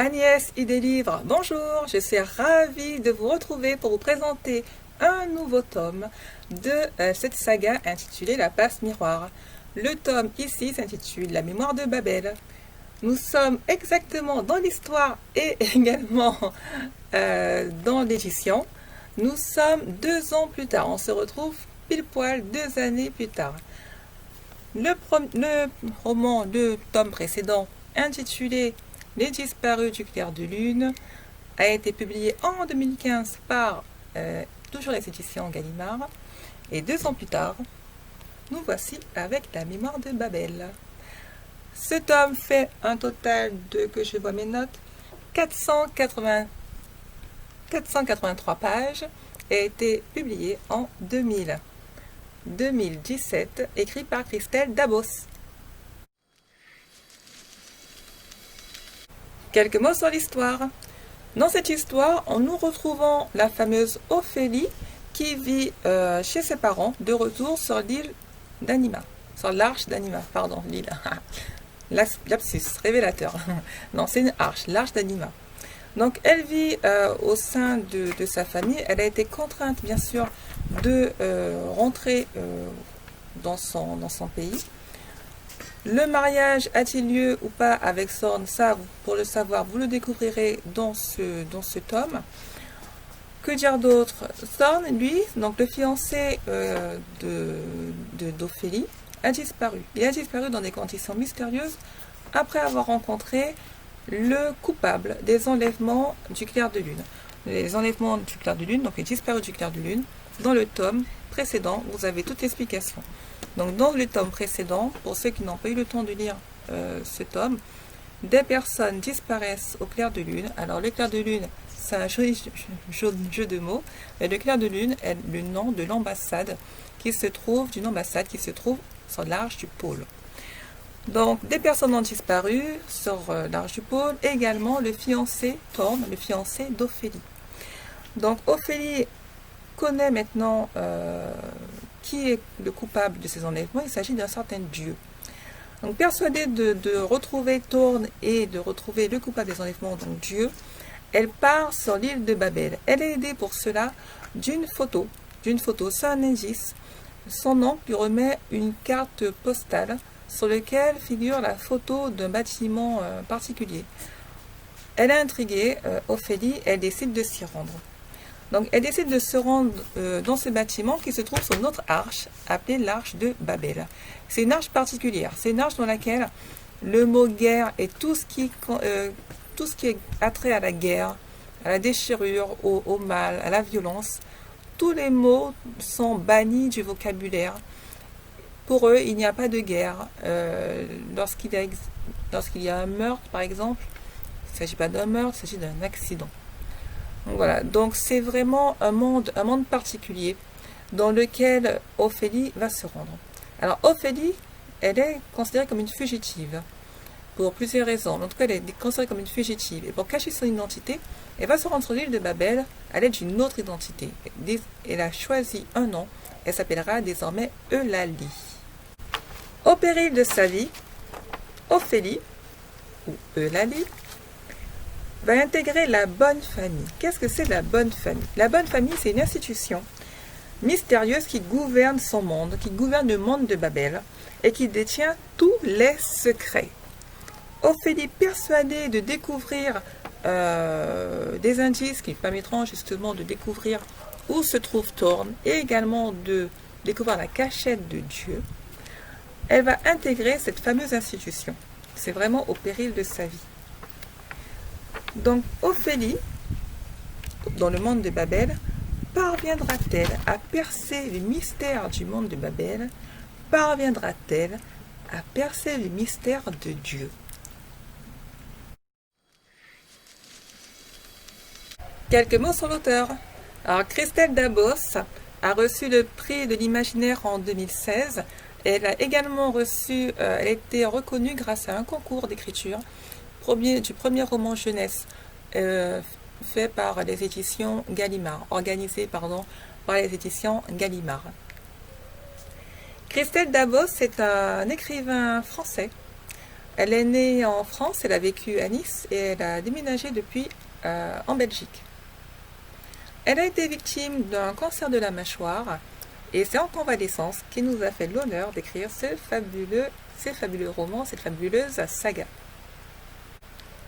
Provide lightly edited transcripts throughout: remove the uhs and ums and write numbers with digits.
Agnès Idelivre, bonjour, je suis ravie de vous retrouver pour vous présenter un nouveau tome de cette saga intitulée La Passe Miroir. Le tome ici s'intitule La Mémoire de Babel. Nous sommes exactement dans l'histoire et également dans l'édition. Nous sommes 2 ans plus tard, on se retrouve pile poil 2 années plus tard. Le roman, le tome précédent, intitulé Les disparus du clair de lune, a été publié en 2015 par toujours les éditions Gallimard. Et 2 ans plus tard, nous voici avec La Mémoire de Babel. Ce tome fait un total de, que je vois mes notes, 483 pages et a été publié en 2017, écrit par Christelle Dabos. Quelques mots sur l'histoire. Dans cette histoire, nous retrouvons la fameuse Ophélie qui vit chez ses parents de retour sur l'île d'Anima. Sur l'arche d'Anima, pardon, l'île. Lapsus, révélateur. Non, c'est une arche, l'arche d'Anima. Donc, elle vit au sein de sa famille. Elle a été contrainte, bien sûr, de rentrer dans son pays. Le mariage a-t-il lieu ou pas avec Sorn? Ça, pour le savoir, vous le découvrirez dans ce tome. Que dire d'autre? Sorn, lui, donc le fiancé d'Ophélie, a disparu. Il a disparu dans des conditions mystérieuses après avoir rencontré le coupable des enlèvements du clair de lune. Les enlèvements du clair de lune, donc les disparus du clair de lune, dans le tome précédent, vous avez toute l'explication. Donc dans le tome précédent, pour ceux qui n'ont pas eu le temps de lire ce tome, des personnes disparaissent au clair de lune. Alors le clair de lune, c'est un joli jeu de mots, mais le clair de lune est le nom de l'ambassade qui se trouve, sur l'arche du pôle. Donc des personnes ont disparu sur l'arche du pôle, et également le fiancé Thorn, le fiancé d'Ophélie. Donc Ophélie connaît maintenant qui est le coupable de ces enlèvements. Il s'agit d'un certain Dieu. Donc persuadée de retrouver Thorn et de retrouver le coupable des enlèvements, donc Dieu, elle part sur l'île de Babel. Elle est aidée pour cela d'une photo, c'est un indice. Son oncle lui remet une carte postale sur laquelle figure la photo d'un bâtiment particulier. Elle est intriguée, Ophélie, elle décide de s'y rendre. Donc elle décide de se rendre dans ce bâtiment qui se trouve sur une autre arche, appelée l'arche de Babel. C'est une arche particulière, c'est une arche dans laquelle le mot guerre et tout ce qui est attrait à la guerre, à la déchirure, au mal, à la violence, tous les mots sont bannis du vocabulaire. Pour eux, il n'y a pas de guerre. Lorsqu'il y a un meurtre, par exemple, il ne s'agit pas d'un meurtre, il s'agit d'un accident. Donc voilà, donc c'est vraiment un monde particulier dans lequel Ophélie va se rendre. Alors Ophélie, elle est considérée comme une fugitive pour plusieurs raisons. En tout cas, elle est considérée comme une fugitive. Et pour cacher son identité, elle va se rendre sur l'île de Babel à l'aide d'une autre identité. Elle a choisi un nom. Elle s'appellera désormais Eulalie. Au péril de sa vie, Ophélie, ou Eulalie, va intégrer la bonne famille. Qu'est-ce que c'est la bonne famille? La bonne famille, c'est une institution mystérieuse qui gouverne son monde, qui gouverne le monde de Babel et qui détient tous les secrets. Ophélie, persuadée de découvrir des indices qui permettront justement de découvrir où se trouve Thorn et également de découvrir la cachette de Dieu, elle va intégrer cette fameuse institution. C'est vraiment au péril de sa vie. Donc Ophélie, dans le monde de Babel, parviendra-t-elle à percer le mystère du monde de Babel? Parviendra-t-elle à percer le mystère de Dieu? Quelques mots sur l'auteur. Alors Christelle Dabos a reçu le prix de l'imaginaire en 2016. Elle a également reçu, elle a été reconnue grâce à un concours d'écriture du premier roman jeunesse fait par les éditions Gallimard, organisé par les éditions Gallimard. Christelle Dabos est un écrivain français. Elle est née en France, elle a vécu à Nice et elle a déménagé depuis en Belgique. Elle a été victime d'un cancer de la mâchoire et c'est en convalescence qu'il nous a fait l'honneur d'écrire ces fabuleux romans, cette fabuleuse saga.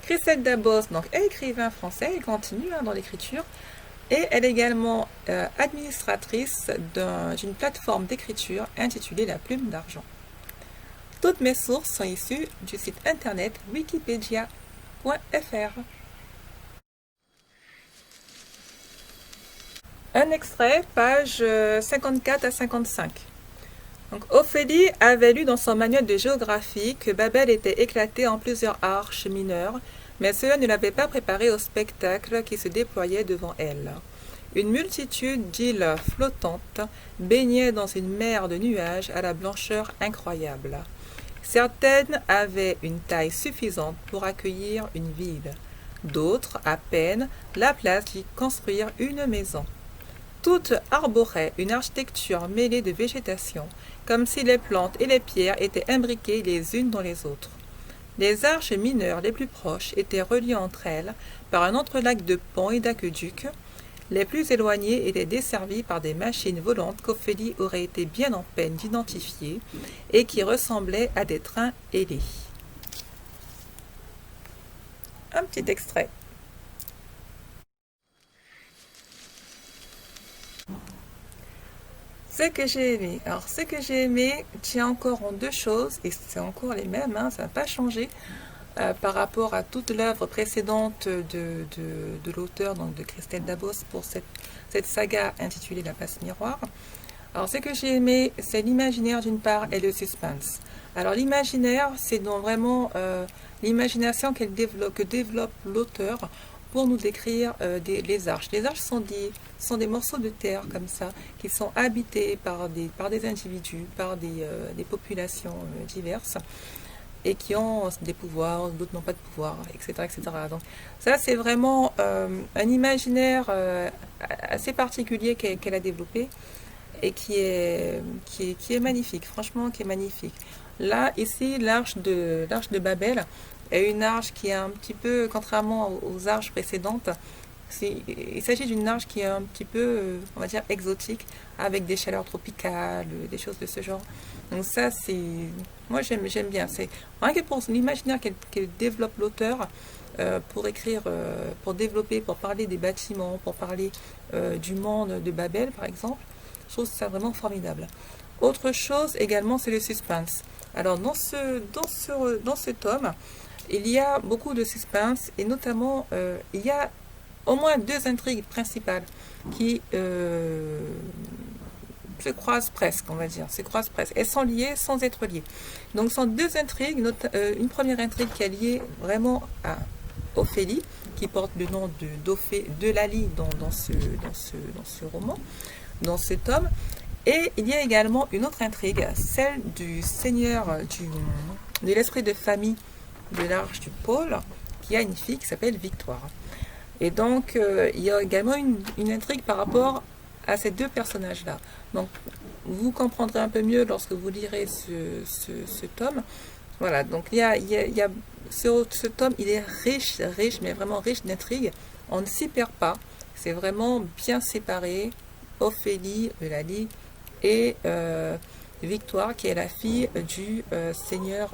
Christelle Dabos donc, est écrivain français, elle continue dans l'écriture et elle est également administratrice d'une plateforme d'écriture intitulée La Plume d'Argent. Toutes mes sources sont issues du site internet wikipedia.fr. Un extrait, page 54 à 55. Donc, Ophélie avait lu dans son manuel de géographie que Babel était éclatée en plusieurs arches mineures, mais cela ne l'avait pas préparée au spectacle qui se déployait devant elle. Une multitude d'îles flottantes baignait dans une mer de nuages à la blancheur incroyable. Certaines avaient une taille suffisante pour accueillir une ville, d'autres à peine la place d'y construire une maison. Toutes arboraient une architecture mêlée de végétation, comme si les plantes et les pierres étaient imbriquées les unes dans les autres. Les arches mineures les plus proches étaient reliées entre elles par un entrelac de ponts et d'aqueducs. Les plus éloignées étaient desservies par des machines volantes qu'Ophélie aurait été bien en peine d'identifier et qui ressemblaient à des trains ailés. Un petit extrait. Ce que j'ai aimé. Alors, ce que j'ai aimé tient encore en deux choses, et c'est encore les mêmes, ça n'a pas changé par rapport à toute l'œuvre précédente de l'auteur, donc de Christelle Dabos, pour cette saga intitulée La Passe Miroir. Alors, ce que j'ai aimé, c'est l'imaginaire d'une part et le suspense. Alors, l'imaginaire, c'est donc vraiment l'imagination que développe l'auteur pour nous décrire les arches. Les arches sont des morceaux de terre comme ça, qui sont habités par des individus, par des populations diverses, et qui ont des pouvoirs, d'autres n'ont pas de pouvoir, etc. etc. Donc ça, c'est vraiment un imaginaire assez particulier qu'elle a développé, et qui est magnifique, franchement, qui est magnifique. Là, ici, l'arche de Babel est une arche qui est un petit peu, contrairement aux arches précédentes, il s'agit d'une arche qui est un petit peu, on va dire, exotique, avec des chaleurs tropicales, des choses de ce genre. Donc ça, moi j'aime bien. C'est rien que pour l'imaginaire qu'elle développe l'auteur, pour écrire, pour développer, pour parler des bâtiments, pour parler du monde de Babel, par exemple. Je trouve ça vraiment formidable. Autre chose également, c'est le suspense. Alors dans ce tome, il y a beaucoup de suspense, et notamment il y a au moins deux intrigues principales qui se croisent presque, on va dire. Elles sont liées sans être liées. Donc ce sont deux intrigues. Une première intrigue qui est liée vraiment à Ophélie, qui porte le nom de Lali dans ce roman, dans ce tome. Et il y a également une autre intrigue, celle du seigneur de l'esprit de famille de l'Arche du Pôle, qui a une fille qui s'appelle Victoire. Et donc, il y a également une intrigue par rapport à ces deux personnages-là. Donc, vous comprendrez un peu mieux lorsque vous lirez ce tome. Voilà, donc ce tome, il est riche, mais vraiment riche d'intrigues. On ne s'y perd pas. C'est vraiment bien séparé. Ophélie, Eulalie, et Victoire, qui est la fille du seigneur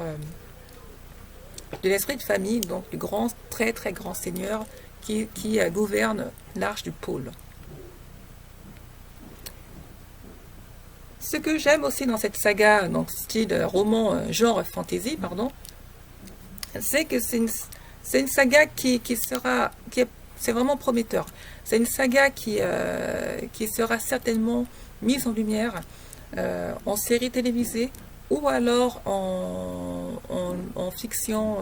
de l'esprit de famille, donc du très très grand seigneur qui gouverne l'Arche du Pôle. Ce que j'aime aussi dans cette saga, donc style roman, genre fantasy, pardon, c'est que c'est une saga c'est vraiment prometteur. C'est une saga qui sera certainement mise en lumière en série télévisée ou alors en fiction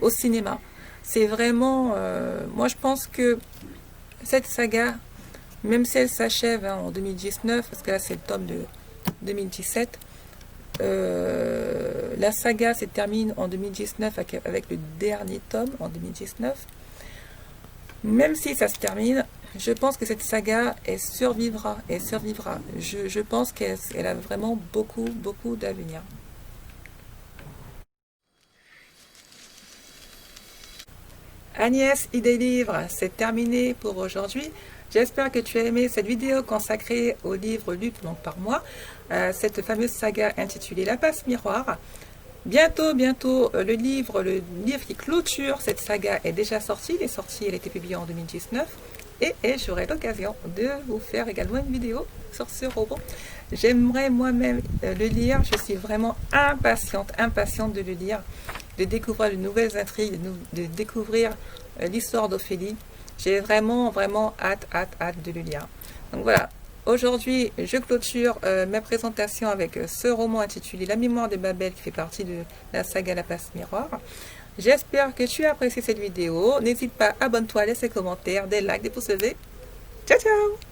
au cinéma. C'est vraiment... moi, je pense que cette saga, même si elle s'achève en 2019, parce que là, c'est le tome de 2017, la saga se termine en 2019 avec le dernier tome en 2019. Même si ça se termine, je pense que cette saga, elle survivra. Je pense qu'elle a vraiment beaucoup d'avenir. Agnès, idée livre, c'est terminé pour aujourd'hui. J'espère que tu as aimé cette vidéo consacrée au livre lu donc par moi, cette fameuse saga intitulée La Passe Miroir. Bientôt, le livre qui clôture cette saga est déjà sorti. Il est sorti, il a été publié en 2019. Et j'aurai l'occasion de vous faire également une vidéo sur ce roman. J'aimerais moi-même le lire. Je suis vraiment impatiente de le lire, de découvrir de nouvelles intrigues, de découvrir l'histoire d'Ophélie. J'ai vraiment hâte de le lire. Donc voilà. Aujourd'hui, je clôture ma présentation avec ce roman intitulé La Mémoire de Babel qui fait partie de la saga La Passe Miroir. J'espère que tu as apprécié cette vidéo. N'hésite pas, abonne-toi, laisse des commentaires, des likes, des pouces levés. Ciao, ciao!